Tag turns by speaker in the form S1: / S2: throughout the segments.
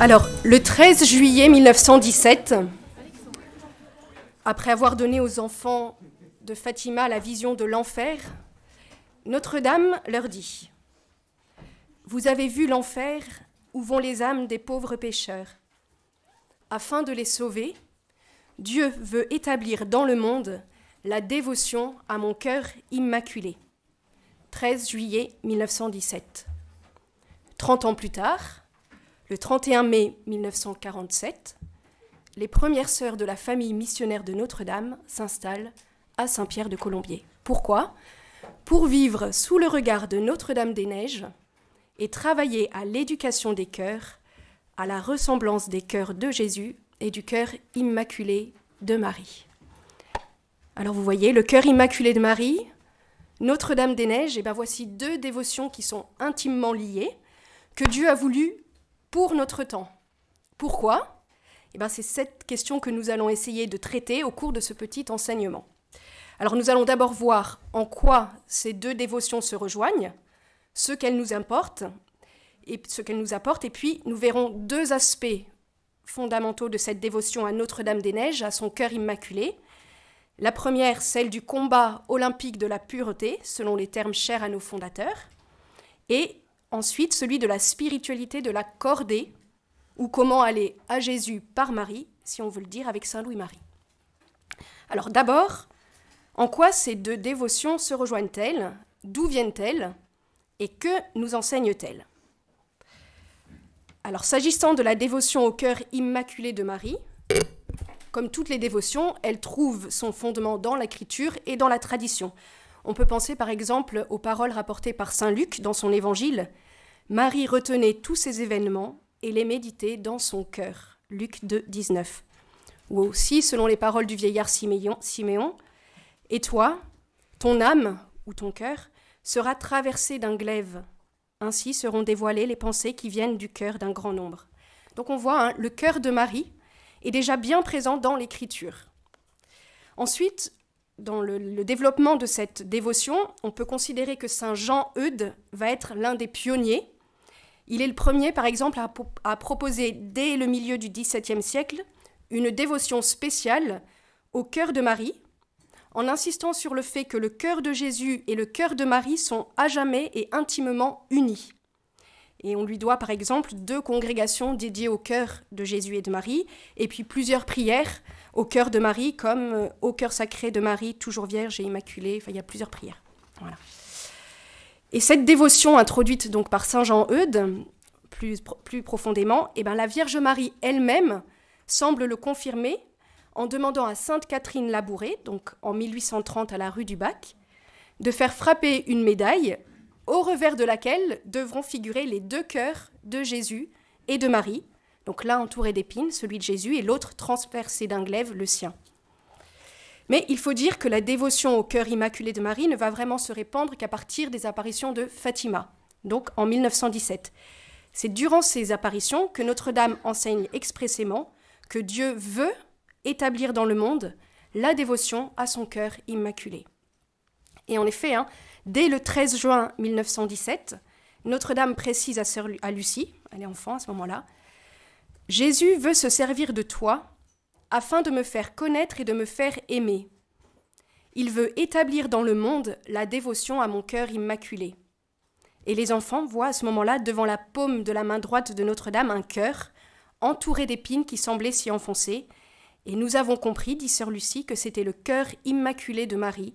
S1: Alors, le 13 juillet 1917, après avoir donné aux enfants de Fatima la vision de l'enfer, Notre-Dame leur dit « Vous avez vu l'enfer où vont les âmes des pauvres pécheurs. Afin de les sauver, Dieu veut établir dans le monde la dévotion à mon cœur immaculé. » 13 juillet 1917. 30 ans plus tard, le 31 mai 1947, les premières sœurs de la famille missionnaire de Notre-Dame s'installent à Saint-Pierre-de-Colombier. Pourquoi ? Pour vivre sous le regard de Notre-Dame-des-Neiges et travailler à l'éducation des cœurs, à la ressemblance des cœurs de Jésus et du cœur immaculé de Marie. Alors vous voyez, le cœur immaculé de Marie, Notre-Dame-des-Neiges, et bien voici deux dévotions qui sont intimement liées, que Dieu a voulu pour notre temps. Pourquoi ? Eh bien, c'est cette question que nous allons essayer de traiter au cours de ce petit enseignement. Alors nous allons d'abord voir en quoi ces deux dévotions se rejoignent, ce qu'elles nous apportent, et puis nous verrons deux aspects fondamentaux de cette dévotion à Notre-Dame-des-Neiges, à son cœur immaculé. La première, celle du combat olympique de la pureté, selon les termes chers à nos fondateurs, et ensuite celui de la spiritualité de la cordée, ou comment aller à Jésus par Marie, si on veut le dire avec Saint Louis-Marie. Alors d'abord, en quoi ces deux dévotions se rejoignent-elles ? D'où viennent-elles ? Et que nous enseignent-elles ? Alors s'agissant de la dévotion au cœur immaculé de Marie, comme toutes les dévotions, elle trouve son fondement dans l'écriture et dans la tradition. On peut penser par exemple aux paroles rapportées par saint Luc dans son évangile. Marie retenait tous ces événements et les méditait dans son cœur. Luc 2, 19. Ou aussi, selon les paroles du vieillard Siméon, « Et toi, ton âme, ou ton cœur, sera traversé d'un glaive. Ainsi seront dévoilées les pensées qui viennent du cœur d'un grand nombre. » Donc on voit, le cœur de Marie est déjà bien présent dans l'Écriture. Ensuite, dans le développement de cette dévotion, on peut considérer que saint Jean Eudes va être l'un des pionniers. Il est le premier, par exemple, à proposer dès le milieu du XVIIe siècle une dévotion spéciale au cœur de Marie, en insistant sur le fait que le cœur de Jésus et le cœur de Marie sont à jamais et intimement unis. Et on lui doit par exemple 2 congrégations dédiées au cœur de Jésus et de Marie, et puis plusieurs prières au cœur de Marie, comme au cœur sacré de Marie, toujours vierge et immaculée. Enfin, il y a plusieurs prières. Voilà. Et cette dévotion introduite donc par saint Jean Eudes, plus profondément, eh ben, la Vierge Marie elle-même semble le confirmer en demandant à sainte Catherine Labouré, donc en 1830 à la rue du Bac, de faire frapper une médaille au revers de laquelle devront figurer les 2 cœurs de Jésus et de Marie, donc l'un entouré d'épines, celui de Jésus, et l'autre transpercé d'un glaive, le sien. Mais il faut dire que la dévotion au cœur immaculé de Marie ne va vraiment se répandre qu'à partir des apparitions de Fatima, donc en 1917. C'est durant ces apparitions que Notre-Dame enseigne expressément que Dieu veut établir dans le monde la dévotion à son cœur immaculé. Et en effet, dès le 13 juin 1917, Notre-Dame précise à Lucie, elle est enfant à ce moment-là, « Jésus veut se servir de toi afin de me faire connaître et de me faire aimer. Il veut établir dans le monde la dévotion à mon cœur immaculé. » Et les enfants voient à ce moment-là, devant la paume de la main droite de Notre-Dame, un cœur entouré d'épines qui semblaient s'y enfoncer. Et nous avons compris, dit sœur Lucie, que c'était le cœur immaculé de Marie,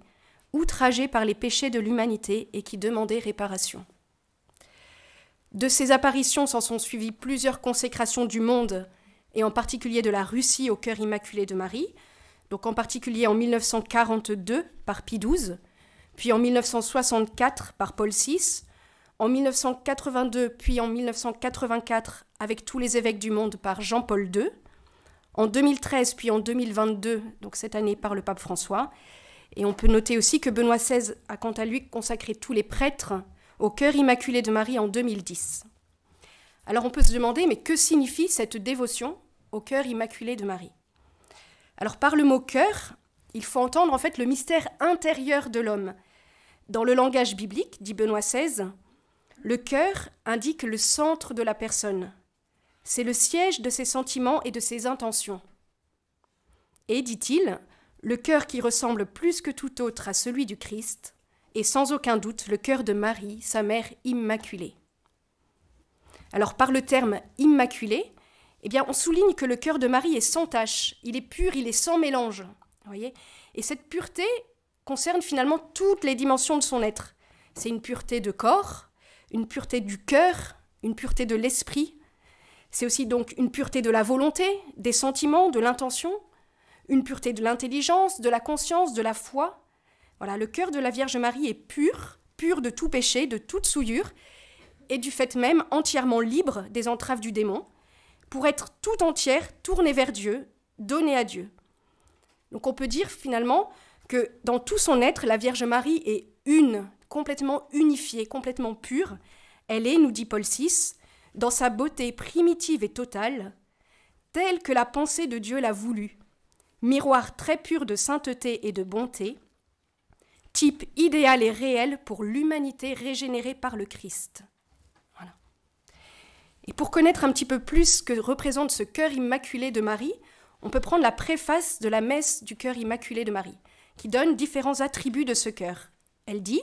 S1: outragé par les péchés de l'humanité et qui demandait réparation. De ces apparitions s'en sont suivies plusieurs consécrations du monde, et en particulier de la Russie au cœur immaculé de Marie, donc en particulier en 1942 par Pie XII, puis en 1964 par Paul VI, en 1982 puis en 1984 avec tous les évêques du monde par Jean-Paul II, en 2013 puis en 2022, donc cette année par le pape François. Et on peut noter aussi que Benoît XVI a quant à lui consacré tous les prêtres au cœur immaculé de Marie en 2010. Alors on peut se demander, mais que signifie cette dévotion au cœur immaculé de Marie ? Alors par le mot cœur, il faut entendre en fait le mystère intérieur de l'homme. Dans le langage biblique, dit Benoît XVI, le cœur indique le centre de la personne. c'est le siège de ses sentiments et de ses intentions. Et, dit-il, le cœur qui ressemble plus que tout autre à celui du Christ est sans aucun doute le cœur de Marie, sa mère immaculée. Alors, par le terme « immaculé », eh bien, on souligne que le cœur de Marie est sans tache, il est pur, il est sans mélange. Voyez ? Et cette pureté concerne finalement toutes les dimensions de son être. C'est une pureté de corps, une pureté du cœur, une pureté de l'esprit. C'est aussi donc une pureté de la volonté, des sentiments, de l'intention, une pureté de l'intelligence, de la conscience, de la foi. Voilà, le cœur de la Vierge Marie est pur, pur de tout péché, de toute souillure, et du fait même entièrement libre des entraves du démon, pour être tout entière tournée vers Dieu, donnée à Dieu. Donc on peut dire finalement que dans tout son être, la Vierge Marie est une, complètement unifiée, complètement pure. Elle est, nous dit Paul VI, dans sa beauté primitive et totale, telle que la pensée de Dieu l'a voulu, miroir très pur de sainteté et de bonté, type idéal et réel pour l'humanité régénérée par le Christ. Voilà. Et pour connaître un petit peu plus ce que représente ce cœur immaculé de Marie, on peut prendre la préface de la messe du cœur immaculé de Marie, qui donne différents attributs de ce cœur. Elle dit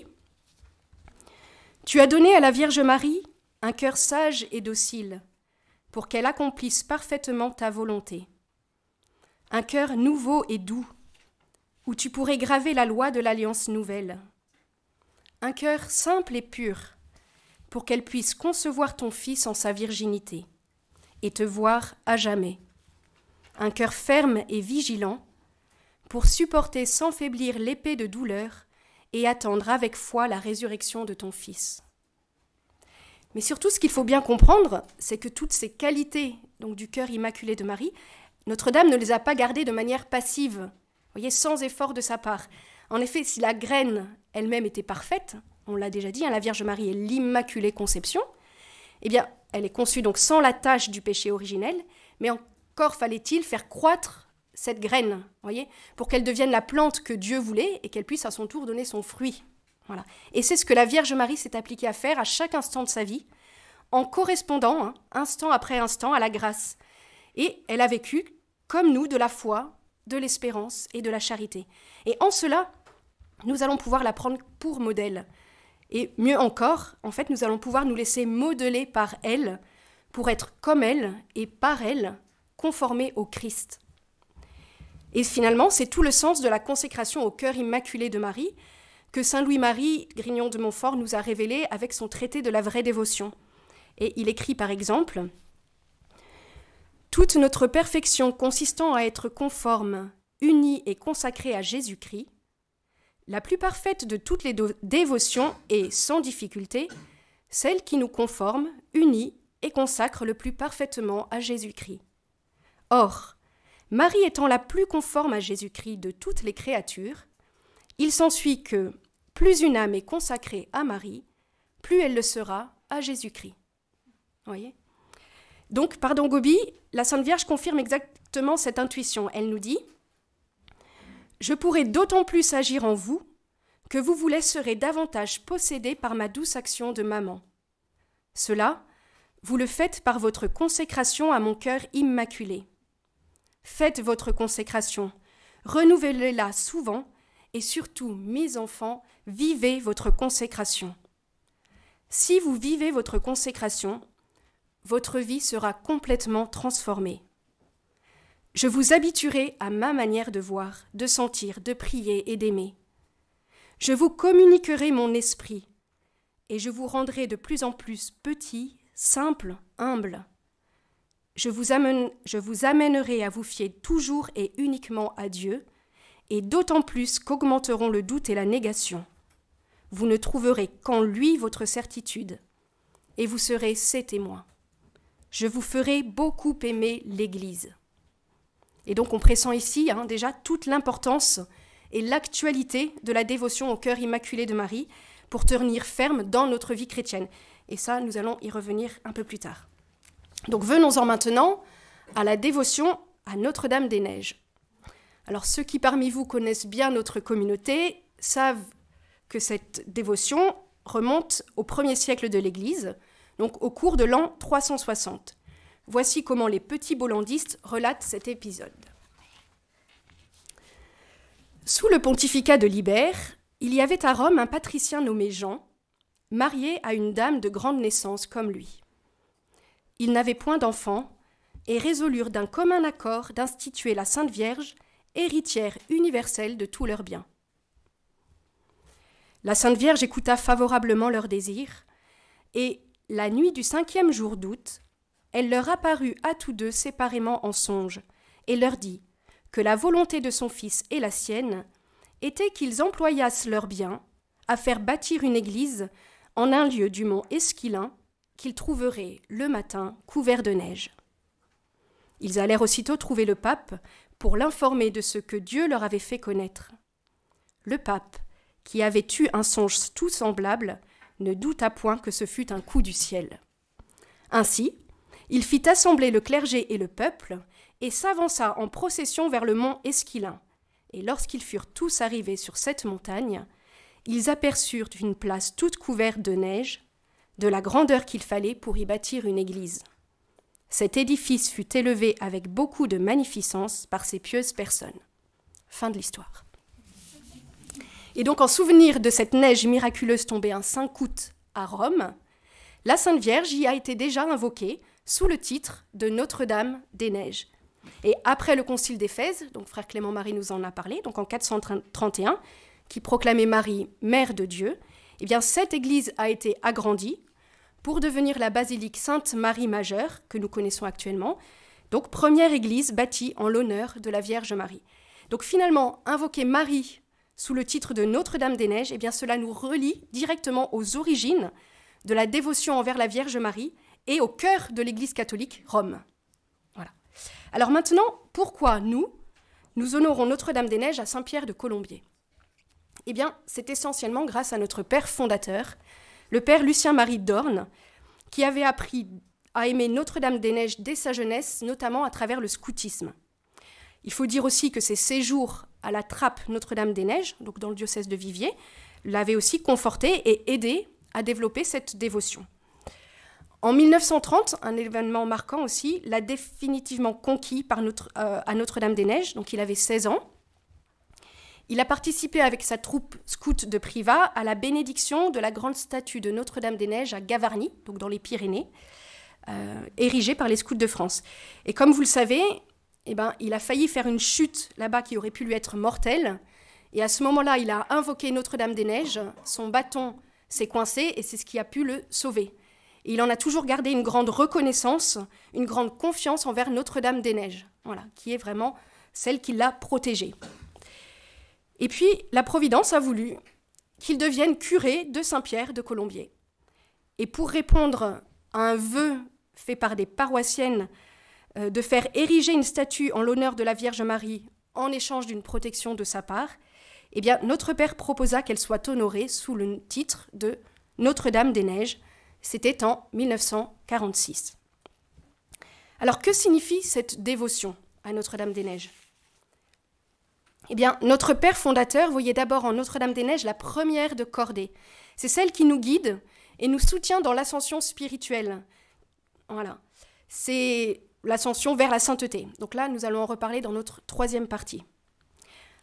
S1: « Tu as donné à la Vierge Marie un cœur sage et docile, pour qu'elle accomplisse parfaitement ta volonté. Un cœur nouveau et doux, où tu pourrais graver la loi de l'alliance nouvelle. Un cœur simple et pur, pour qu'elle puisse concevoir ton Fils en sa virginité, et te voir à jamais. Un cœur ferme et vigilant, pour supporter sans faiblir l'épée de douleur et attendre avec foi la résurrection de ton Fils. » Mais surtout, ce qu'il faut bien comprendre, c'est que toutes ces qualités donc, du cœur immaculé de Marie, Notre-Dame ne les a pas gardées de manière passive, vous voyez, sans effort de sa part. En effet, si la graine elle-même était parfaite, on l'a déjà dit, hein, la Vierge Marie est l'Immaculée Conception, eh bien, elle est conçue donc sans la tache du péché originel, mais encore fallait-il faire croître cette graine, voyez, pour qu'elle devienne la plante que Dieu voulait et qu'elle puisse à son tour donner son fruit. Voilà. Et c'est ce que la Vierge Marie s'est appliquée à faire à chaque instant de sa vie, en correspondant, instant après instant, à la grâce. Et elle a vécu, comme nous, de la foi, de l'espérance et de la charité. Et en cela, nous allons pouvoir la prendre pour modèle. Et mieux encore, en fait, nous allons pouvoir nous laisser modeler par elle, pour être comme elle et par elle, conformés au Christ. Et finalement, c'est tout le sens de la consécration au cœur immaculé de Marie, que saint Louis-Marie Grignon de Montfort nous a révélé avec son traité de la vraie dévotion. Et il écrit par exemple « Toute notre perfection consistant à être conforme, unie et consacrée à Jésus-Christ, la plus parfaite de toutes les dévotions est, sans difficulté, celle qui nous conforme, unit et consacre le plus parfaitement à Jésus-Christ. Or, Marie étant la plus conforme à Jésus-Christ de toutes les créatures, il s'ensuit que plus une âme est consacrée à Marie, plus elle le sera à Jésus-Christ. » Voyez ? Donc, par Don Gobi, la Sainte Vierge confirme exactement cette intuition. Elle nous dit « Je pourrai d'autant plus agir en vous que vous vous laisserez davantage posséder par ma douce action de maman. Cela, vous le faites par votre consécration à mon cœur immaculé. Faites votre consécration, renouvelez-la souvent, et surtout, mes enfants, vivez votre consécration. Si vous vivez votre consécration, votre vie sera complètement transformée. Je vous habituerai à ma manière de voir, de sentir, de prier et d'aimer. Je vous communiquerai mon esprit, et je vous rendrai de plus en plus petit, simple, humble. Je vous amènerai à vous fier toujours et uniquement à Dieu, et d'autant plus qu'augmenteront le doute et la négation. Vous ne trouverez qu'en lui votre certitude, et vous serez ses témoins. Je vous ferai beaucoup aimer l'Église. » Et donc on pressent ici déjà toute l'importance et l'actualité de la dévotion au cœur immaculé de Marie pour tenir ferme dans notre vie chrétienne. Et ça, nous allons y revenir un peu plus tard. Donc venons-en maintenant à la dévotion à Notre-Dame-des-Neiges. Alors ceux qui parmi vous connaissent bien notre communauté savent que cette dévotion remonte au 1er siècle de l'Église, donc au cours de l'an 360. Voici comment les petits bollandistes relatent cet épisode. Sous le pontificat de Libère, il y avait à Rome un patricien nommé Jean, marié à une dame de grande naissance comme lui. Ils n'avaient point d'enfants et résolurent d'un commun accord d'instituer la Sainte Vierge, héritière universelle de tous leurs biens. La Sainte Vierge écouta favorablement leurs désirs, et, la nuit du 5e jour d'août, elle leur apparut à tous deux séparément en songe, et leur dit que la volonté de son fils et la sienne était qu'ils employassent leurs biens à faire bâtir une église en un lieu du mont Esquilin qu'ils trouveraient le matin couvert de neige. Ils allèrent aussitôt trouver le pape pour l'informer de ce que Dieu leur avait fait connaître. Le pape, qui avait eu un songe tout semblable, ne douta point que ce fût un coup du ciel. Ainsi, il fit assembler le clergé et le peuple, et s'avança en procession vers le mont Esquilin. Et lorsqu'ils furent tous arrivés sur cette montagne, ils aperçurent une place toute couverte de neige, de la grandeur qu'il fallait pour y bâtir une église. Cet édifice fut élevé avec beaucoup de magnificence par ces pieuses personnes. Fin de l'histoire. Et donc, en souvenir de cette neige miraculeuse tombée un 5 août à Rome, la Sainte Vierge y a été déjà invoquée sous le titre de Notre-Dame des Neiges. Et après le concile d'Éphèse, donc frère Clément Marie nous en a parlé, donc en 431, qui proclamait Marie mère de Dieu, eh bien cette église a été agrandie pour devenir la basilique Sainte-Marie Majeure que nous connaissons actuellement, donc première église bâtie en l'honneur de la Vierge Marie. Donc finalement, invoquer Marie sous le titre de Notre-Dame des Neiges, eh bien cela nous relie directement aux origines de la dévotion envers la Vierge Marie et au cœur de l'Église catholique, Rome. Voilà. Alors maintenant, pourquoi nous honorons Notre-Dame des Neiges à Saint-Pierre de Colombier? Eh bien, c'est essentiellement grâce à notre père fondateur, le père Lucien-Marie d'Orne, qui avait appris à aimer Notre-Dame des Neiges dès sa jeunesse, notamment à travers le scoutisme. Il faut dire aussi que ses séjours à la trappe Notre-Dame des Neiges, donc dans le diocèse de Viviers, l'avaient aussi conforté et aidé à développer cette dévotion. En 1930, un événement marquant aussi, l'a définitivement conquis à Notre-Dame des Neiges, donc il avait 16 ans. Il a participé avec sa troupe scout de Privas à la bénédiction de la grande statue de Notre-Dame des Neiges à Gavarnie, donc dans les Pyrénées, érigée par les scouts de France. Et comme vous le savez, eh ben, il a failli faire une chute là-bas qui aurait pu lui être mortelle. Et à ce moment-là, il a invoqué Notre-Dame des Neiges, son bâton s'est coincé et c'est ce qui a pu le sauver. Et il en a toujours gardé une grande reconnaissance, une grande confiance envers Notre-Dame des Neiges, voilà, qui est vraiment celle qui l'a protégé. Et puis, la Providence a voulu qu'il devienne curé de Saint-Pierre de Colombier. Et pour répondre à un vœu fait par des paroissiennes de faire ériger une statue en l'honneur de la Vierge Marie en échange d'une protection de sa part, eh bien, notre Père proposa qu'elle soit honorée sous le titre de Notre-Dame des Neiges. C'était en 1946. Alors, que signifie cette dévotion à Notre-Dame des Neiges? Eh bien, notre Père fondateur voyait d'abord en Notre-Dame des Neiges la première de cordée. C'est celle qui nous guide et nous soutient dans l'ascension spirituelle. Voilà. C'est l'ascension vers la sainteté. Donc là, nous allons en reparler dans notre troisième partie.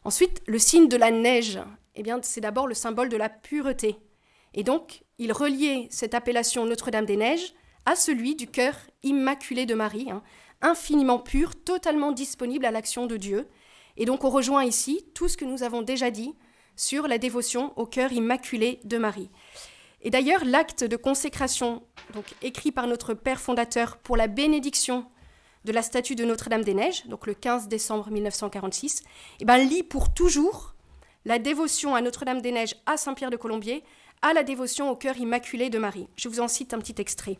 S1: Ensuite, le signe de la neige, eh bien, c'est d'abord le symbole de la pureté. Et donc, il reliait cette appellation Notre-Dame des Neiges à celui du cœur immaculé de Marie, infiniment pur, totalement disponible à l'action de Dieu. Et donc, on rejoint ici tout ce que nous avons déjà dit sur la dévotion au cœur immaculé de Marie. Et d'ailleurs, l'acte de consécration, donc écrit par notre Père fondateur pour la bénédiction de la statue de Notre-Dame des Neiges, donc le 15 décembre 1946, lie pour toujours la dévotion à Notre-Dame des Neiges à Saint-Pierre de Colombier, à la dévotion au cœur immaculé de Marie. Je vous en cite un petit extrait.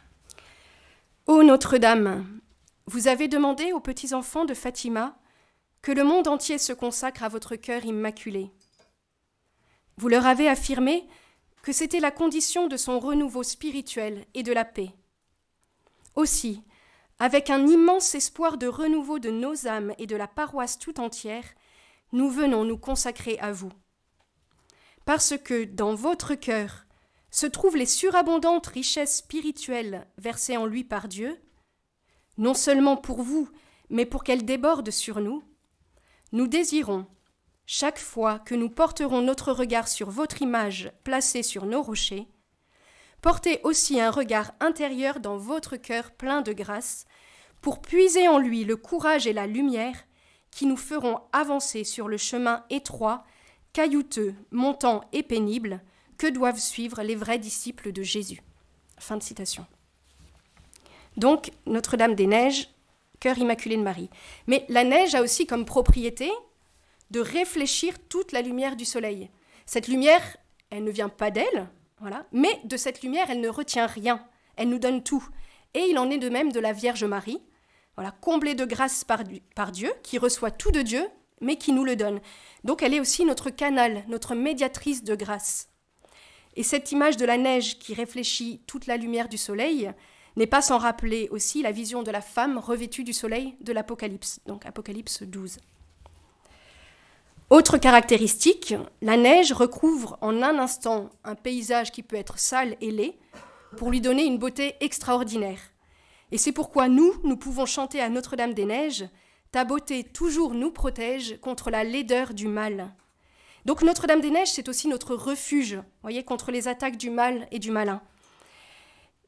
S1: « Ô Notre-Dame, vous avez demandé aux petits-enfants de Fatima que le monde entier se consacre à votre cœur immaculé. Vous leur avez affirmé que c'était la condition de son renouveau spirituel et de la paix. Aussi, avec un immense espoir de renouveau de nos âmes et de la paroisse tout entière, nous venons nous consacrer à vous. Parce que dans votre cœur se trouvent les surabondantes richesses spirituelles versées en lui par Dieu, non seulement pour vous, mais pour qu'elle déborde sur nous, nous désirons, chaque fois que nous porterons notre regard sur votre image placée sur nos rochers, porter aussi un regard intérieur dans votre cœur plein de grâce, pour puiser en lui le courage et la lumière qui nous feront avancer sur le chemin étroit, caillouteux, montant et pénible que doivent suivre les vrais disciples de Jésus. » Fin de citation. Donc, Notre-Dame-des-Neiges, cœur immaculé de Marie. Mais la neige a aussi comme propriété de réfléchir toute la lumière du soleil. Cette lumière, elle ne vient pas d'elle, voilà, mais de cette lumière, elle ne retient rien. Elle nous donne tout. Et il en est de même de la Vierge Marie, voilà, comblée de grâce par Dieu, qui reçoit tout de Dieu, mais qui nous le donne. Donc elle est aussi notre canal, notre médiatrice de grâce. Et cette image de la neige qui réfléchit toute la lumière du soleil n'est pas sans rappeler aussi la vision de la femme revêtue du soleil de l'Apocalypse, donc Apocalypse 12. Autre caractéristique, la neige recouvre en un instant un paysage qui peut être sale et laid pour lui donner une beauté extraordinaire. Et c'est pourquoi nous pouvons chanter à Notre-Dame-des-Neiges « Ta beauté toujours nous protège contre la laideur du mal ». Donc Notre-Dame-des-Neiges, c'est aussi notre refuge, voyez, contre les attaques du mal et du malin.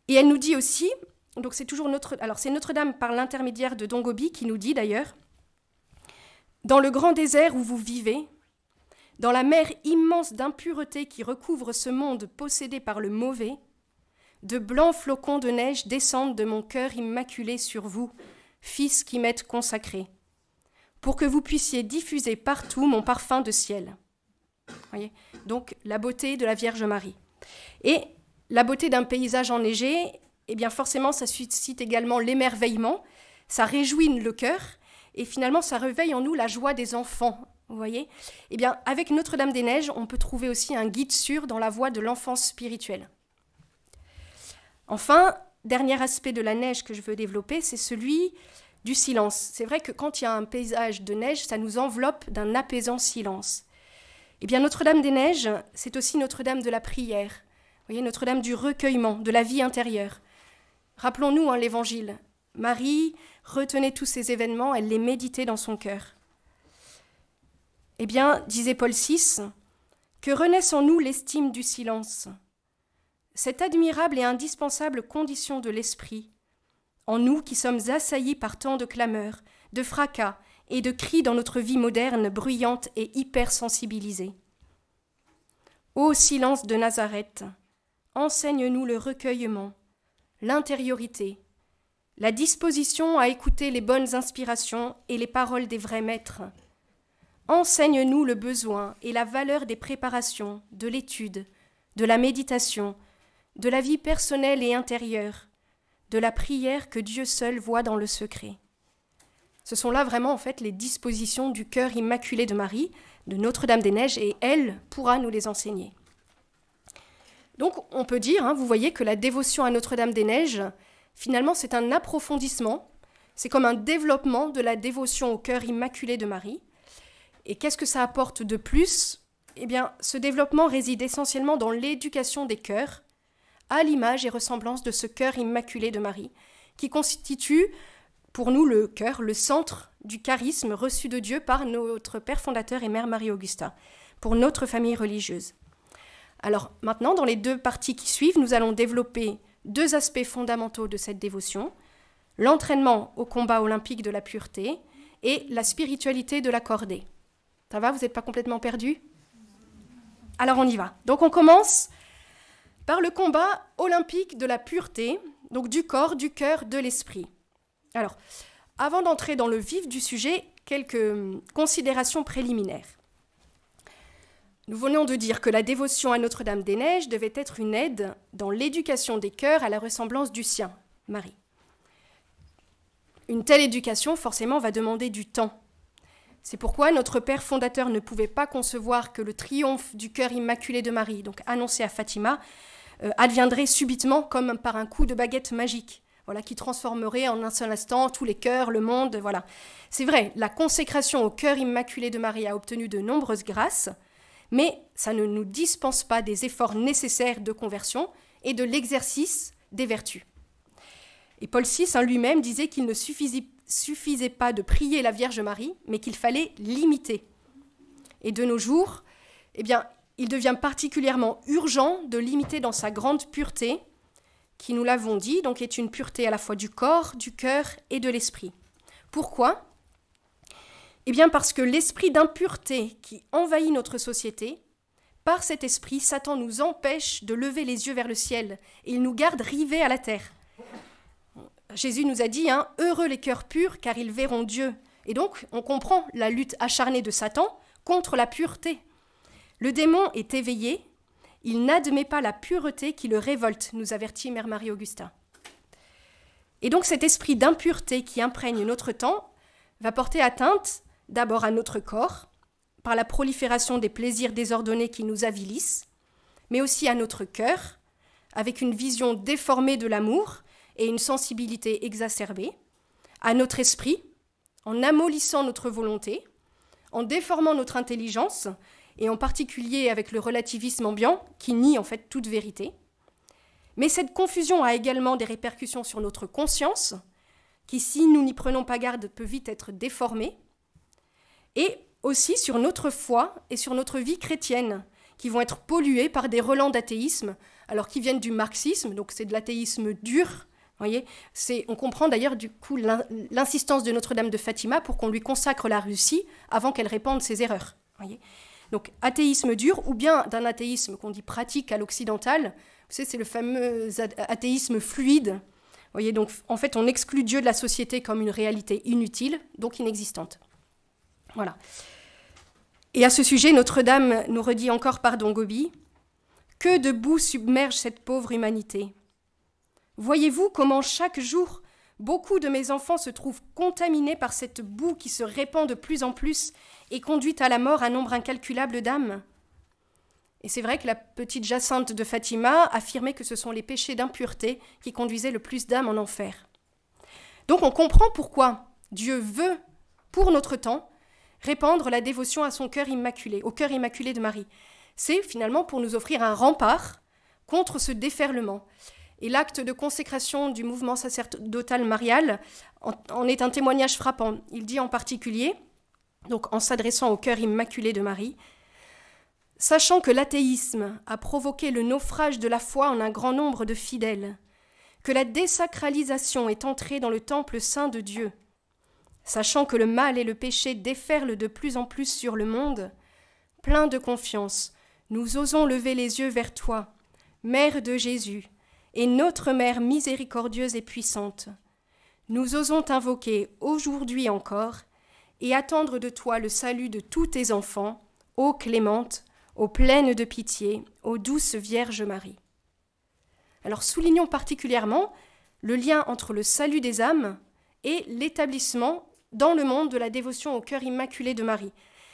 S1: Et elle nous dit aussi, donc c'est toujours c'est Notre-Dame par l'intermédiaire de Don Gobi qui nous dit d'ailleurs, dans le grand désert où vous vivez, dans la mer immense d'impureté qui recouvre ce monde possédé par le mauvais, de blancs flocons de neige descendent de mon cœur immaculé sur vous, fils qui m'êtes consacrés, pour que vous puissiez diffuser partout mon parfum de ciel. Voyez, donc la beauté de la Vierge Marie. Et la beauté d'un paysage enneigé, eh bien forcément ça suscite également l'émerveillement, ça réjouit le cœur, et finalement, ça réveille en nous la joie des enfants, vous voyez ? Eh bien, avec Notre-Dame-des-Neiges, on peut trouver aussi un guide sûr dans la voie de l'enfance spirituelle. Enfin, dernier aspect de la neige que je veux développer, c'est celui du silence. C'est vrai que quand il y a un paysage de neige, ça nous enveloppe d'un apaisant silence. Eh bien, Notre-Dame-des-Neiges, c'est aussi Notre-Dame de la prière, vous voyez, Notre-Dame du recueillement, de la vie intérieure. Rappelons-nous l'Évangile. Marie retenait tous ces événements, elle les méditait dans son cœur. Eh bien, disait Paul VI, que renaisse en nous l'estime du silence, cette admirable et indispensable condition de l'esprit, en nous qui sommes assaillis par tant de clameurs, de fracas et de cris dans notre vie moderne, bruyante et hypersensibilisée. Ô silence de Nazareth, enseigne-nous le recueillement, l'intériorité, la disposition à écouter les bonnes inspirations et les paroles des vrais maîtres. Enseigne-nous le besoin et la valeur des préparations, de l'étude, de la méditation, de la vie personnelle et intérieure, de la prière que Dieu seul voit dans le secret. Ce sont là vraiment en fait les dispositions du cœur immaculé de Marie, de Notre-Dame-des-Neiges, et elle pourra nous les enseigner. Donc on peut dire, vous voyez que la dévotion à Notre-Dame-des-Neiges, finalement, c'est un approfondissement, c'est comme un développement de la dévotion au cœur immaculé de Marie. Et qu'est-ce que ça apporte de plus ? Eh bien, ce développement réside essentiellement dans l'éducation des cœurs, à l'image et ressemblance de ce cœur immaculé de Marie, qui constitue pour nous le cœur, le centre du charisme reçu de Dieu par notre Père fondateur et Mère Marie-Augusta, pour notre famille religieuse. Alors maintenant, dans les deux parties qui suivent, nous allons développer deux aspects fondamentaux de cette dévotion, l'entraînement au combat olympique de la pureté et la spiritualité de la cordée. Ça va, vous n'êtes pas complètement perdus ? Alors on y va. Donc on commence par le combat olympique de la pureté, donc du corps, du cœur, de l'esprit. Alors, avant d'entrer dans le vif du sujet, quelques considérations préliminaires. Nous venons de dire que la dévotion à Notre-Dame-des-Neiges devait être une aide dans l'éducation des cœurs à la ressemblance du sien, Marie. Une telle éducation, forcément, va demander du temps. C'est pourquoi notre Père fondateur ne pouvait pas concevoir que le triomphe du cœur immaculé de Marie, donc annoncé à Fatima, adviendrait subitement comme par un coup de baguette magique, voilà, qui transformerait en un seul instant tous les cœurs, le monde, voilà. C'est vrai, la consécration au cœur immaculé de Marie a obtenu de nombreuses grâces, mais ça ne nous dispense pas des efforts nécessaires de conversion et de l'exercice des vertus. Et Paul VI lui-même disait qu'il ne suffisait pas de prier la Vierge Marie, mais qu'il fallait l'imiter. Et de nos jours, eh bien, il devient particulièrement urgent de l'imiter dans sa grande pureté, qui, nous l'avons dit, donc est une pureté à la fois du corps, du cœur et de l'esprit. Pourquoi ? Eh bien parce que l'esprit d'impureté qui envahit notre société, par cet esprit, Satan nous empêche de lever les yeux vers le ciel et il nous garde rivés à la terre. Jésus nous a dit, heureux les cœurs purs car ils verront Dieu. Et donc, on comprend la lutte acharnée de Satan contre la pureté. Le démon est éveillé, il n'admet pas la pureté qui le révolte, nous avertit Mère Marie-Augusta. Et donc cet esprit d'impureté qui imprègne notre temps va porter atteinte d'abord à notre corps, par la prolifération des plaisirs désordonnés qui nous avilissent, mais aussi à notre cœur, avec une vision déformée de l'amour et une sensibilité exacerbée, à notre esprit, en amollissant notre volonté, en déformant notre intelligence, et en particulier avec le relativisme ambiant, qui nie en fait toute vérité. Mais cette confusion a également des répercussions sur notre conscience, qui, si nous n'y prenons pas garde, peut vite être déformée, et aussi sur notre foi et sur notre vie chrétienne, qui vont être polluées par des relents d'athéisme, alors qui viennent du marxisme, donc c'est de l'athéisme dur. Voyez, on comprend d'ailleurs du coup l'insistance de Notre-Dame de Fatima pour qu'on lui consacre la Russie avant qu'elle répande ses erreurs. Voyez. Donc athéisme dur, ou bien d'un athéisme qu'on dit pratique à l'occidental, vous savez, c'est le fameux athéisme fluide. Voyez, donc en fait on exclut Dieu de la société comme une réalité inutile, donc inexistante. Voilà. Et à ce sujet, Notre-Dame nous redit encore par Don Gobi, « Que de boue submerge cette pauvre humanité. Voyez-vous comment chaque jour, beaucoup de mes enfants se trouvent contaminés par cette boue qui se répand de plus en plus et conduit à la mort un nombre incalculable d'âmes. » Et c'est vrai que la petite Jacinthe de Fatima affirmait que ce sont les péchés d'impureté qui conduisaient le plus d'âmes en enfer. Donc on comprend pourquoi Dieu veut, pour notre temps, répandre la dévotion à son cœur immaculé, au cœur immaculé de Marie. C'est finalement pour nous offrir un rempart contre ce déferlement. Et l'acte de consécration du mouvement sacerdotal marial en est un témoignage frappant. Il dit en particulier, donc en s'adressant au cœur immaculé de Marie, « Sachant que l'athéisme a provoqué le naufrage de la foi en un grand nombre de fidèles, que la désacralisation est entrée dans le temple saint de Dieu, sachant que le mal et le péché déferlent de plus en plus sur le monde, plein de confiance, nous osons lever les yeux vers toi, Mère de Jésus, et notre Mère miséricordieuse et puissante. Nous osons t'invoquer aujourd'hui encore et attendre de toi le salut de tous tes enfants, ô clémente, ô pleine de pitié, ô douce Vierge Marie. » Alors soulignons particulièrement le lien entre le salut des âmes et l'établissement dans le monde de la dévotion au cœur immaculé de Marie.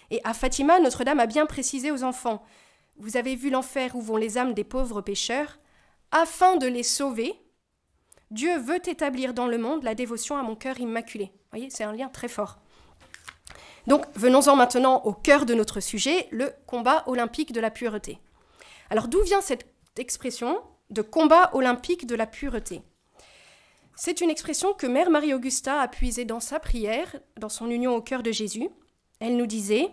S1: Et à Fatima, Notre-Dame a bien précisé aux enfants, « Vous avez vu l'enfer où vont les âmes des pauvres pécheurs. Afin de les sauver, Dieu veut établir dans le monde la dévotion à mon cœur immaculé. » Vous voyez, c'est un lien très fort. Donc, venons-en maintenant au cœur de notre sujet, le combat olympique de la pureté. Alors, d'où vient cette expression de combat olympique de la pureté ? C'est une expression que Mère Marie-Augusta a puisée dans sa prière, dans son union au cœur de Jésus. Elle nous disait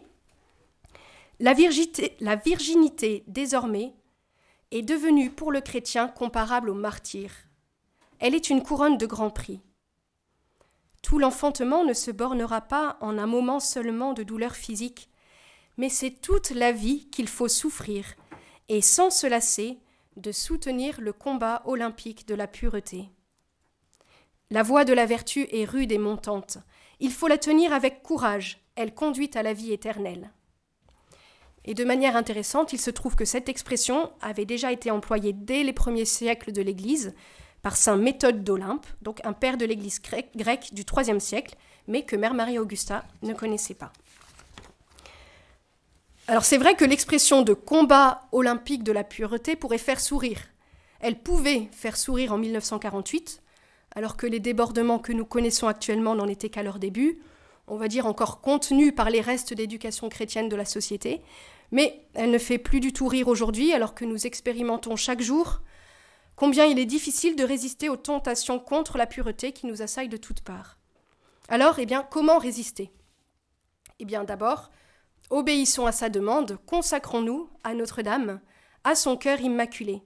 S1: « La virginité, désormais, est devenue pour le chrétien comparable au martyr. Elle est une couronne de grand prix. Tout l'enfantement ne se bornera pas en un moment seulement de douleur physique, mais c'est toute la vie qu'il faut souffrir, et sans se lasser, de soutenir le combat olympique de la pureté. La voie de la vertu est rude et montante. Il faut la tenir avec courage. Elle conduit à la vie éternelle. » Et de manière intéressante, il se trouve que cette expression avait déjà été employée dès les premiers siècles de l'Église par saint Méthode d'Olympe, donc un père de l'Église grecque du IIIe siècle, mais que Mère Marie-Augusta ne connaissait pas. Alors c'est vrai que l'expression de combat olympique de la pureté pourrait faire sourire. Elle pouvait faire sourire en 1948, alors que les débordements que nous connaissons actuellement n'en étaient qu'à leur début, on va dire encore contenus par les restes d'éducation chrétienne de la société, mais elle ne fait plus du tout rire aujourd'hui, alors que nous expérimentons chaque jour Combien il est difficile de résister aux tentations contre la pureté qui nous assaillent de toutes parts. Alors, comment résister ? D'abord, obéissons à sa demande, consacrons-nous à Notre-Dame, à son cœur immaculé.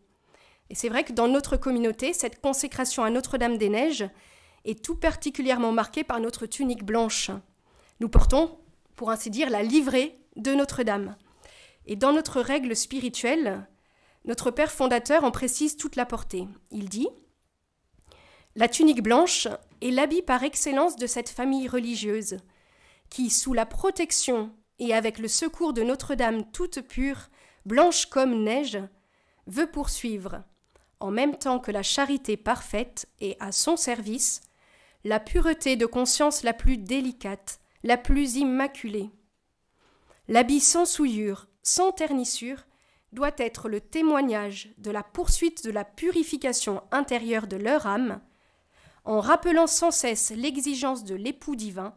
S1: Et c'est vrai que dans notre communauté, cette consécration à Notre-Dame-des-Neiges est tout particulièrement marquée par notre tunique blanche. Nous portons, pour ainsi dire, la livrée de Notre-Dame. Et dans notre règle spirituelle, notre Père fondateur en précise toute la portée. Il dit « La tunique blanche est l'habit par excellence de cette famille religieuse qui, sous la protection et avec le secours de Notre-Dame toute pure, blanche comme neige, veut poursuivre, en même temps que la charité parfaite et à son service, la pureté de conscience la plus délicate, la plus immaculée. L'habit sans souillure, sans ternissure, doit être le témoignage de la poursuite de la purification intérieure de leur âme, en rappelant sans cesse l'exigence de l'époux divin,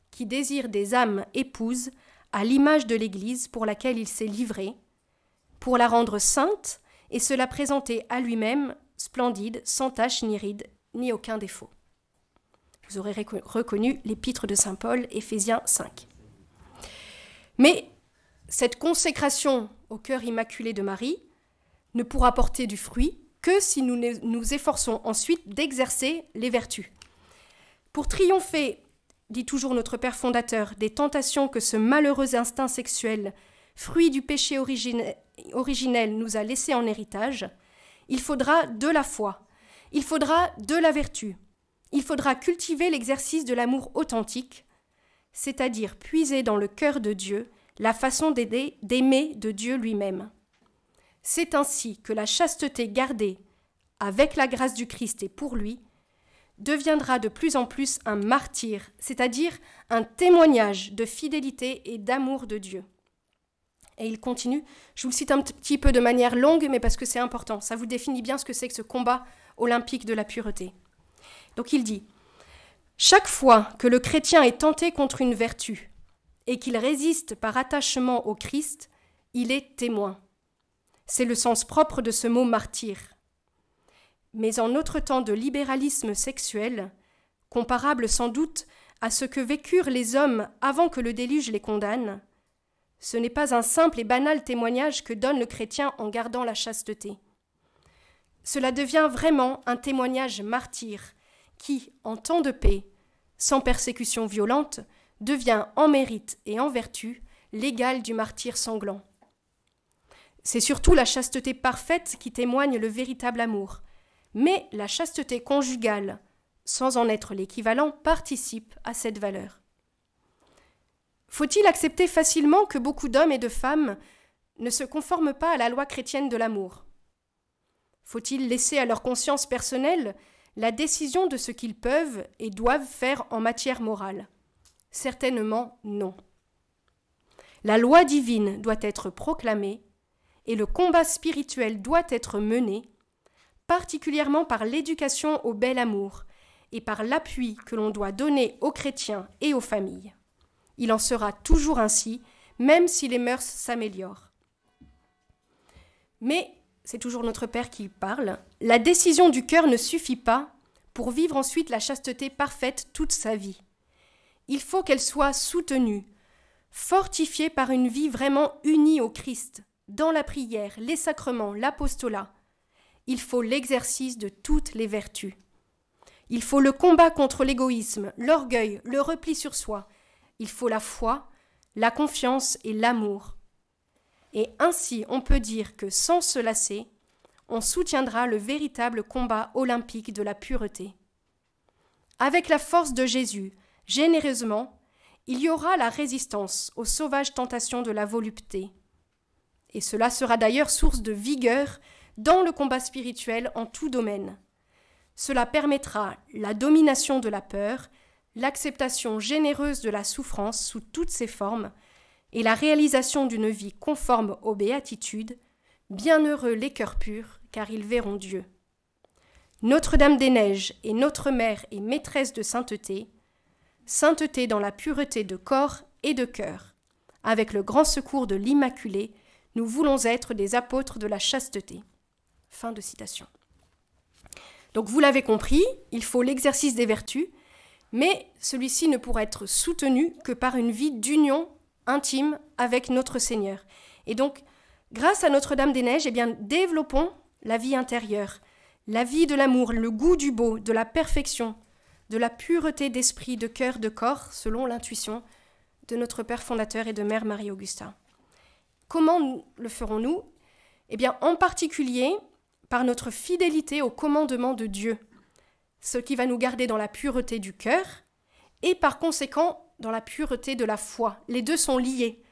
S1: qui désire des âmes épouses à l'image de l'Église pour laquelle il s'est livré, pour la rendre sainte et se la présenter à lui-même splendide, sans tache ni ride, ni aucun défaut. Vous aurez reconnu l'épître de saint Paul, Éphésiens 5. Mais cette consécration au cœur immaculé de Marie ne pourra porter du fruit que si nous nous efforçons ensuite d'exercer les vertus. Pour triompher, dit toujours notre Père fondateur, des tentations que ce malheureux instinct sexuel, fruit du péché originel, nous a laissé en héritage, il faudra de la foi, il faudra de la vertu, il faudra cultiver l'exercice de l'amour authentique, c'est-à-dire puiser dans le cœur de Dieu la façon d'aimer de Dieu lui-même. C'est ainsi que la chasteté gardée, avec la grâce du Christ et pour lui, deviendra de plus en plus un martyr, c'est-à-dire un témoignage de fidélité et d'amour de Dieu. Et il continue, je vous le cite un petit peu de manière longue, mais parce que c'est important, ça vous définit bien ce que c'est que ce combat olympique de la pureté. Donc il dit, « Chaque fois que le chrétien est tenté contre une vertu, et qu'il résiste par attachement au Christ, il est témoin. C'est le sens propre de ce mot martyr. Mais en notre temps de libéralisme sexuel, comparable sans doute à ce que vécurent les hommes avant que le déluge les condamne, ce n'est pas un simple et banal témoignage que donne le chrétien en gardant la chasteté. Cela devient vraiment un témoignage martyr qui, en temps de paix, sans persécution violente, devient en mérite et en vertu l'égal du martyr sanglant. C'est surtout la chasteté parfaite qui témoigne le véritable amour, mais la chasteté conjugale, sans en être l'équivalent, participe à cette valeur. Faut-il accepter facilement que beaucoup d'hommes et de femmes ne se conforment pas à la loi chrétienne de l'amour ? Faut-il laisser à leur conscience personnelle la décision de ce qu'ils peuvent et doivent faire en matière morale ? Certainement non. La loi divine doit être proclamée et le combat spirituel doit être mené, particulièrement par l'éducation au bel amour et par l'appui que l'on doit donner aux chrétiens et aux familles. Il en sera toujours ainsi, même si les mœurs s'améliorent. Mais, c'est toujours notre Père qui parle, la décision du cœur ne suffit pas pour vivre ensuite la chasteté parfaite toute sa vie. Il faut qu'elle soit soutenue, fortifiée par une vie vraiment unie au Christ, dans la prière, les sacrements, l'apostolat. Il faut l'exercice de toutes les vertus. Il faut le combat contre l'égoïsme, l'orgueil, le repli sur soi. Il faut la foi, la confiance et l'amour. Et ainsi, on peut dire que sans se lasser, on soutiendra le véritable combat olympique de la pureté. Avec la force de Jésus, généreusement, il y aura la résistance aux sauvages tentations de la volupté. Et cela sera d'ailleurs source de vigueur dans le combat spirituel en tout domaine. Cela permettra la domination de la peur, l'acceptation généreuse de la souffrance sous toutes ses formes et la réalisation d'une vie conforme aux béatitudes. Bienheureux les cœurs purs, car ils verront Dieu. Notre-Dame-des-Neiges est notre mère et maîtresse de sainteté, sainteté dans la pureté de corps et de cœur. Avec le grand secours de l'Immaculée, nous voulons être des apôtres de la chasteté. Fin de citation. Donc vous l'avez compris, il faut l'exercice des vertus, mais celui-ci ne pourra être soutenu que par une vie d'union intime avec notre Seigneur. Et donc, grâce à Notre-Dame-des-Neiges, développons la vie intérieure, la vie de l'amour, le goût du beau, de la perfection, de la pureté d'esprit, de cœur, de corps, selon l'intuition de notre Père fondateur et de Mère Marie-Augusta. Comment le ferons-nous ? En particulier, par notre fidélité au commandement de Dieu, ce qui va nous garder dans la pureté du cœur et par conséquent dans la pureté de la foi. Les deux sont liés.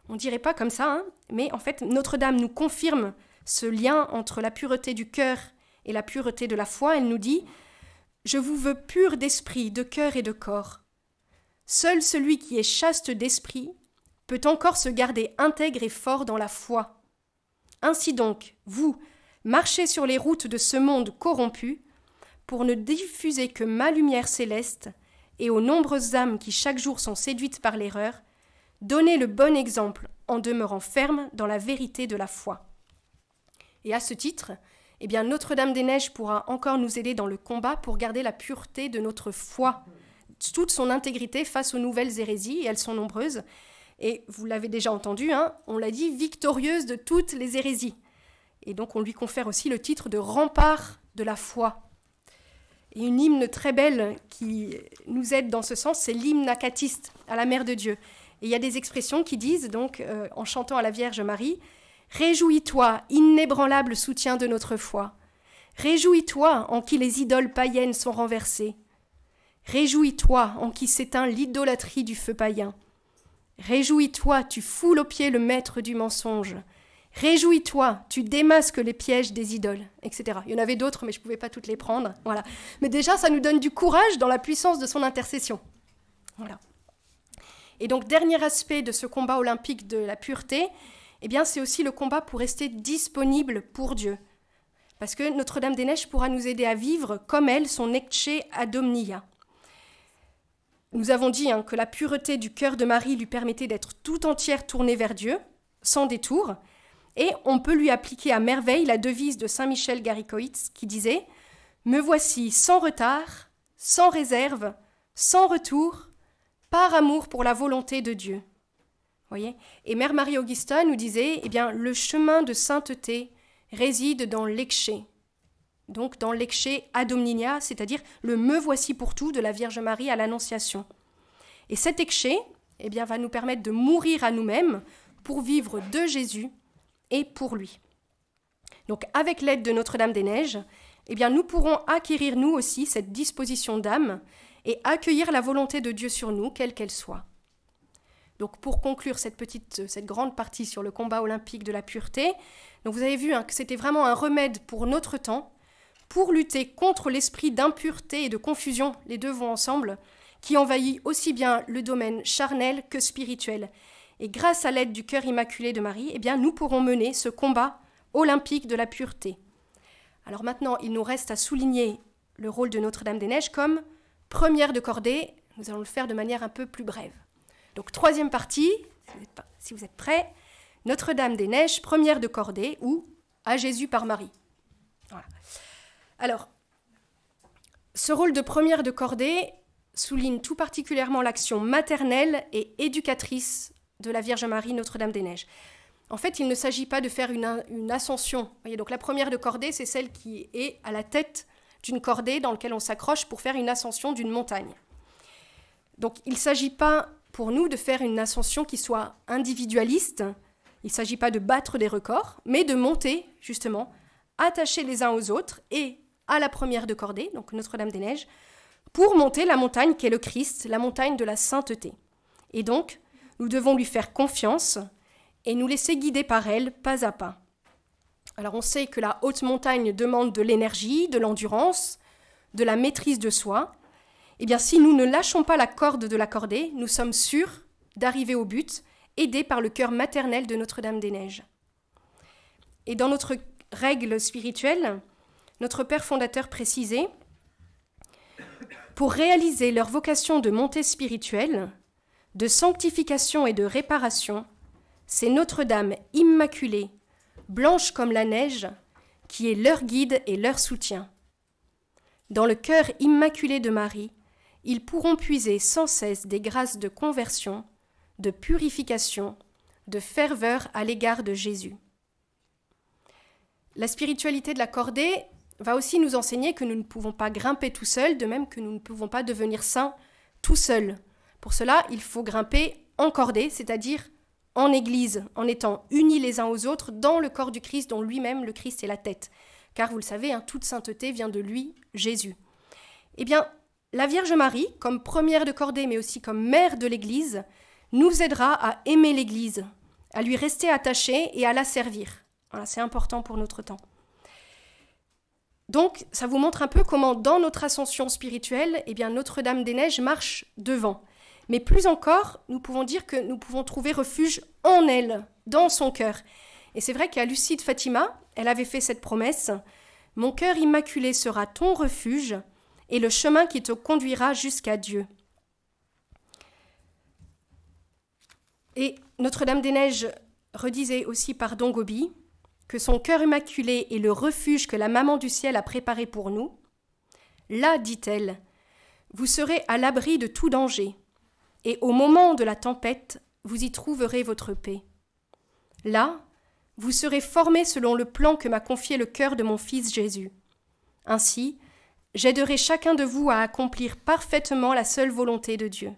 S1: On ne dirait pas comme ça, mais en fait, Notre-Dame nous confirme ce lien entre la pureté du cœur et la pureté de la foi. Elle nous dit « Je vous veux pur d'esprit, de cœur et de corps. Seul celui qui est chaste d'esprit peut encore se garder intègre et fort dans la foi. Ainsi donc, vous, marchez sur les routes de ce monde corrompu, pour ne diffuser que ma lumière céleste, et aux nombreuses âmes qui chaque jour sont séduites par l'erreur, donnez le bon exemple en demeurant ferme dans la vérité de la foi. » Et à ce titre, Notre-Dame-des-Neiges pourra encore nous aider dans le combat pour garder la pureté de notre foi, toute son intégrité face aux nouvelles hérésies, et elles sont nombreuses. Et vous l'avez déjà entendu, on l'a dit, victorieuse de toutes les hérésies. Et donc on lui confère aussi le titre de rempart de la foi. Et une hymne très belle qui nous aide dans ce sens, c'est l'hymne acatiste à la Mère de Dieu. Et il y a des expressions qui disent, donc, en chantant à la Vierge Marie, « Réjouis-toi, inébranlable soutien de notre foi. Réjouis-toi en qui les idoles païennes sont renversées. Réjouis-toi en qui s'éteint l'idolâtrie du feu païen. Réjouis-toi, tu foules aux pieds le maître du mensonge. Réjouis-toi, tu démasques les pièges des idoles, etc. » Il y en avait d'autres, mais je ne pouvais pas toutes les prendre. Voilà. Mais déjà, ça nous donne du courage dans la puissance de son intercession. Voilà. Et donc, dernier aspect de ce combat olympique de la pureté, c'est aussi le combat pour rester disponible pour Dieu. Parce que Notre-Dame-des-Neiges pourra nous aider à vivre comme elle, son ecce ad omnia. Nous avons dit que la pureté du cœur de Marie lui permettait d'être tout entière tournée vers Dieu, sans détour, et on peut lui appliquer à merveille la devise de Saint Michel Garicoïtz qui disait « Me voici sans retard, sans réserve, sans retour, par amour pour la volonté de Dieu. » Voyez ? Et Mère Marie-Augusta nous disait « Le chemin de sainteté réside dans l'ecce ». Donc dans l'ecce ad omnia, c'est-à-dire le « me voici pour tout » de la Vierge Marie à l'Annonciation. Et cet ecce va nous permettre de mourir à nous-mêmes pour vivre de Jésus et pour lui. Donc avec l'aide de Notre-Dame-des-Neiges, nous pourrons acquérir nous aussi cette disposition d'âme et accueillir la volonté de Dieu sur nous, quelle qu'elle soit. Donc pour conclure cette grande partie sur le combat olympique de la pureté, donc vous avez vu que c'était vraiment un remède pour notre temps, pour lutter contre l'esprit d'impureté et de confusion, les deux vont ensemble, qui envahit aussi bien le domaine charnel que spirituel. Et grâce à l'aide du cœur immaculé de Marie, nous pourrons mener ce combat olympique de la pureté. Alors maintenant, il nous reste à souligner le rôle de Notre-Dame-des-Neiges comme première de cordée. Nous allons le faire de manière un peu plus brève. Donc, troisième partie, si vous êtes prêts, Notre-Dame-des-Neiges, première de cordée, ou à Jésus par Marie. Voilà. Alors, ce rôle de première de cordée souligne tout particulièrement l'action maternelle et éducatrice de la Vierge Marie, Notre-Dame-des-Neiges. En fait, il ne s'agit pas de faire une ascension. Vous voyez, donc la première de cordée, c'est celle qui est à la tête d'une cordée dans laquelle on s'accroche pour faire une ascension d'une montagne. Donc, il ne s'agit pas pour nous de faire une ascension qui soit individualiste. Il ne s'agit pas de battre des records, mais de monter, justement, attachés les uns aux autres et à la première de cordée, donc Notre-Dame-des-Neiges, pour monter la montagne qu'est le Christ, la montagne de la sainteté. Et donc, nous devons lui faire confiance et nous laisser guider par elle, pas à pas. Alors on sait que la haute montagne demande de l'énergie, de l'endurance, de la maîtrise de soi. Eh bien, si nous ne lâchons pas la corde de la cordée, nous sommes sûrs d'arriver au but, aidés par le cœur maternel de Notre-Dame-des-Neiges. Et dans notre règle spirituelle, notre Père fondateur précisait « Pour réaliser leur vocation de montée spirituelle, de sanctification et de réparation, c'est Notre-Dame immaculée, blanche comme la neige, qui est leur guide et leur soutien. dans le cœur immaculé de Marie, ils pourront puiser sans cesse des grâces de conversion, de purification, de ferveur à l'égard de Jésus. La spiritualité de la cordée va aussi nous enseigner que nous ne pouvons pas grimper tout seuls, de même que nous ne pouvons pas devenir saints tout seuls. Pour cela, il faut grimper en cordée, c'est-à-dire en Église, en étant unis les uns aux autres dans le corps du Christ, dont lui-même, le Christ, est la tête. Car vous le savez, toute sainteté vient de lui, Jésus. Eh bien, la Vierge Marie, comme première de cordée, mais aussi comme mère de l'Église, nous aidera à aimer l'Église, à lui rester attachés et à la servir. Voilà, c'est important pour notre temps. Donc, ça vous montre un peu comment, dans notre ascension spirituelle, eh bien, Notre-Dame-des-Neiges marche devant. Mais plus encore, nous pouvons dire que nous pouvons trouver refuge en elle, dans son cœur. Et c'est vrai qu'à Lucie de Fatima, elle avait fait cette promesse « Mon cœur immaculé sera ton refuge et le chemin qui te conduira jusqu'à Dieu. » Et Notre-Dame-des-Neiges redisait aussi par Don Gobi que son cœur immaculé est le refuge que la Maman du ciel a préparé pour nous. Là, dit-elle, vous serez à l'abri de tout danger, et au moment de la tempête, vous y trouverez votre paix. Là, vous serez formés selon le plan que m'a confié le cœur de mon Fils Jésus. Ainsi, j'aiderai chacun de vous à accomplir parfaitement la seule volonté de Dieu.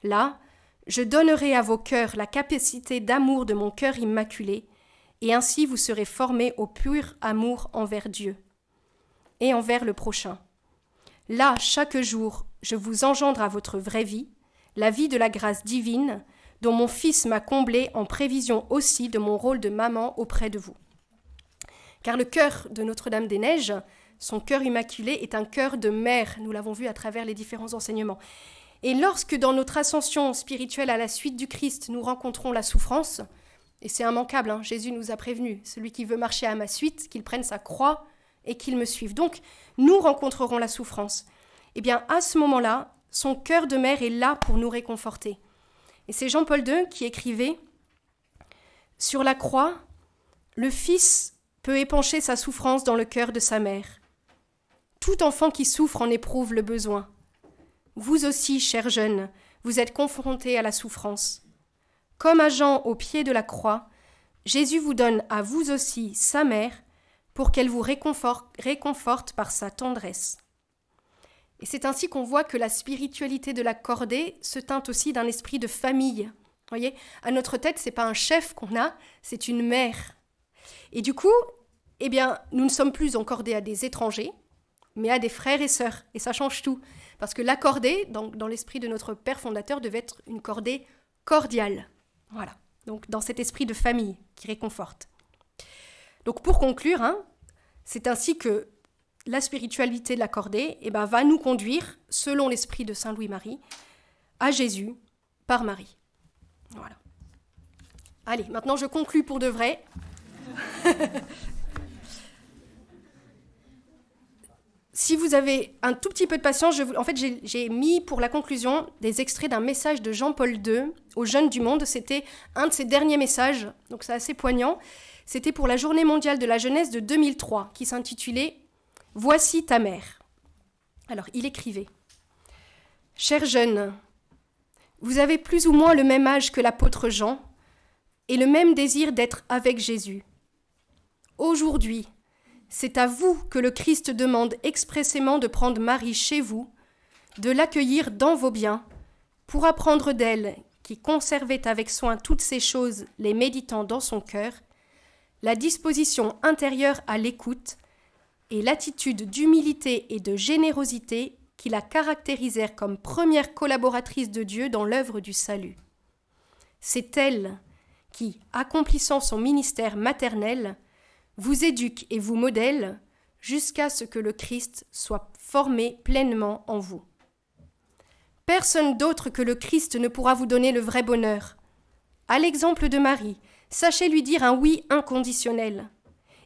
S1: Là, je donnerai à vos cœurs la capacité d'amour de mon cœur immaculé, et ainsi vous serez formés au pur amour envers Dieu et envers le prochain. Là, chaque jour, je vous engendre à votre vraie vie, la vie de la grâce divine, dont mon Fils m'a comblé en prévision aussi de mon rôle de maman auprès de vous. Car le cœur de Notre-Dame-des-Neiges, son cœur immaculé, est un cœur de mère, nous l'avons vu à travers les différents enseignements. Et lorsque dans notre ascension spirituelle à la suite du Christ, nous rencontrons la souffrance, et c'est immanquable, Jésus nous a prévenus, celui qui veut marcher à ma suite, qu'il prenne sa croix et qu'il me suive. Donc, nous rencontrerons la souffrance. Eh bien, à ce moment-là, son cœur de mère est là pour nous réconforter. Et c'est Jean-Paul II qui écrivait « Sur la croix, le Fils peut épancher sa souffrance dans le cœur de sa mère. Tout enfant qui souffre en éprouve le besoin. Vous aussi, chers jeunes, vous êtes confrontés à la souffrance. Comme à Jean au pied de la croix, Jésus vous donne à vous aussi sa mère pour qu'elle vous réconforte par sa tendresse. » Et c'est ainsi qu'on voit que la spiritualité de la cordée se teinte aussi d'un esprit de famille. Vous voyez, à notre tête, c'est pas un chef qu'on a, c'est une mère. Et du coup, eh bien, nous ne sommes plus encordés à des étrangers, mais à des frères et sœurs. Et ça change tout. Parce que la cordée, dans l'esprit de notre Père fondateur, devait être une cordée cordiale. Voilà. Donc, dans cet esprit de famille qui réconforte. Donc, pour conclure, c'est ainsi que la spiritualité de la cordée va nous conduire, selon l'esprit de Saint Louis-Marie, à Jésus par Marie. Voilà. Allez, maintenant je conclus pour de vrai. Si vous avez un tout petit peu de patience, j'ai mis pour la conclusion des extraits d'un message de Jean-Paul II aux jeunes du monde. C'était un de ses derniers messages, donc c'est assez poignant. C'était pour la Journée mondiale de la jeunesse de 2003, qui s'intitulait « Voici ta mère ». Alors, il écrivait « Chers jeunes, vous avez plus ou moins le même âge que l'apôtre Jean et le même désir d'être avec Jésus. Aujourd'hui, c'est à vous que le Christ demande expressément de prendre Marie chez vous, de l'accueillir dans vos biens, pour apprendre d'elle, qui conservait avec soin toutes ces choses, les méditant dans son cœur, la disposition intérieure à l'écoute et l'attitude d'humilité et de générosité qui la caractérisèrent comme première collaboratrice de Dieu dans l'œuvre du salut. C'est elle qui, accomplissant son ministère maternel, vous éduque et vous modèle jusqu'à ce que le Christ soit formé pleinement en vous. Personne d'autre que le Christ ne pourra vous donner le vrai bonheur. À l'exemple de Marie, sachez lui dire un oui inconditionnel.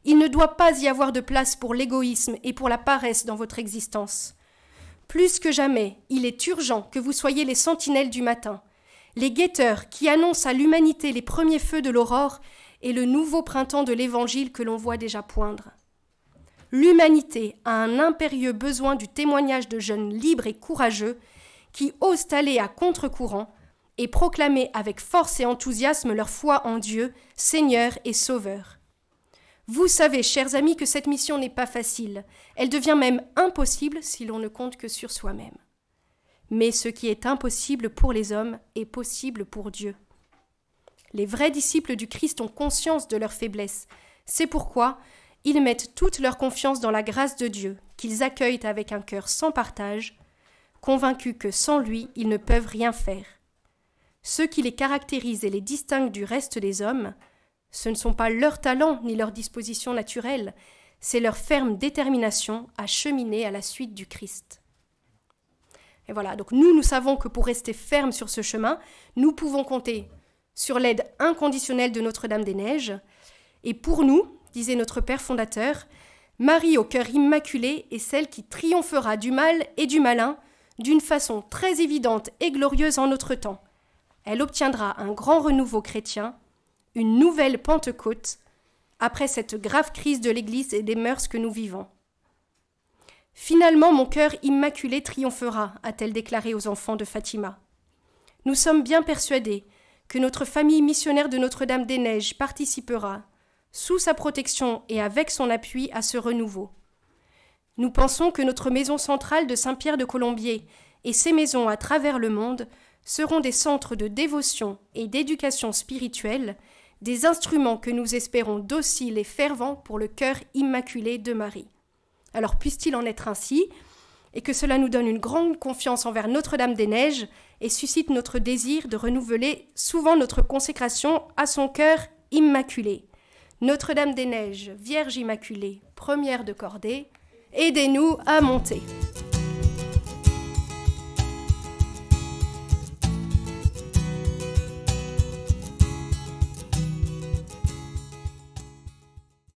S1: Il ne doit pas y avoir de place pour l'égoïsme et pour la paresse dans votre existence. Plus que jamais, il est urgent que vous soyez les sentinelles du matin, les guetteurs qui annoncent à l'humanité les premiers feux de l'aurore et le nouveau printemps de l'Évangile que l'on voit déjà poindre. L'humanité a un impérieux besoin du témoignage de jeunes libres et courageux qui osent aller à contre-courant et proclamer avec force et enthousiasme leur foi en Dieu, Seigneur et Sauveur. Vous savez, chers amis, que cette mission n'est pas facile. Elle devient même impossible si l'on ne compte que sur soi-même. Mais ce qui est impossible pour les hommes est possible pour Dieu. Les vrais disciples du Christ ont conscience de leur faiblesse. C'est pourquoi ils mettent toute leur confiance dans la grâce de Dieu, qu'ils accueillent avec un cœur sans partage, convaincus que sans lui, ils ne peuvent rien faire. Ce qui les caractérise et les distingue du reste des hommes, ce ne sont pas leurs talents ni leurs dispositions naturelles, c'est leur ferme détermination à cheminer à la suite du Christ. Et voilà, donc nous savons que pour rester fermes sur ce chemin, nous pouvons compter sur l'aide inconditionnelle de Notre-Dame-des-Neiges. Et pour nous, disait notre Père fondateur, Marie au cœur immaculé est celle qui triomphera du mal et du malin d'une façon très évidente et glorieuse en notre temps. Elle obtiendra un grand renouveau chrétien, une nouvelle Pentecôte, après cette grave crise de l'Église et des mœurs que nous vivons. Finalement, mon cœur immaculé triomphera, a-t-elle déclaré aux enfants de Fatima. Nous sommes bien persuadés que notre famille missionnaire de Notre-Dame-des-Neiges participera, sous sa protection et avec son appui, à ce renouveau. Nous pensons que notre maison centrale de Saint-Pierre de Colombier et ses maisons à travers le monde seront des centres de dévotion et d'éducation spirituelle, des instruments que nous espérons dociles et fervents pour le cœur immaculé de Marie. Alors puisse-t-il en être ainsi, et que cela nous donne une grande confiance envers Notre-Dame-des-Neiges et suscite notre désir de renouveler souvent notre consécration à son cœur immaculé. Notre-Dame-des-Neiges, Vierge Immaculée, première de cordée, aidez-nous à monter.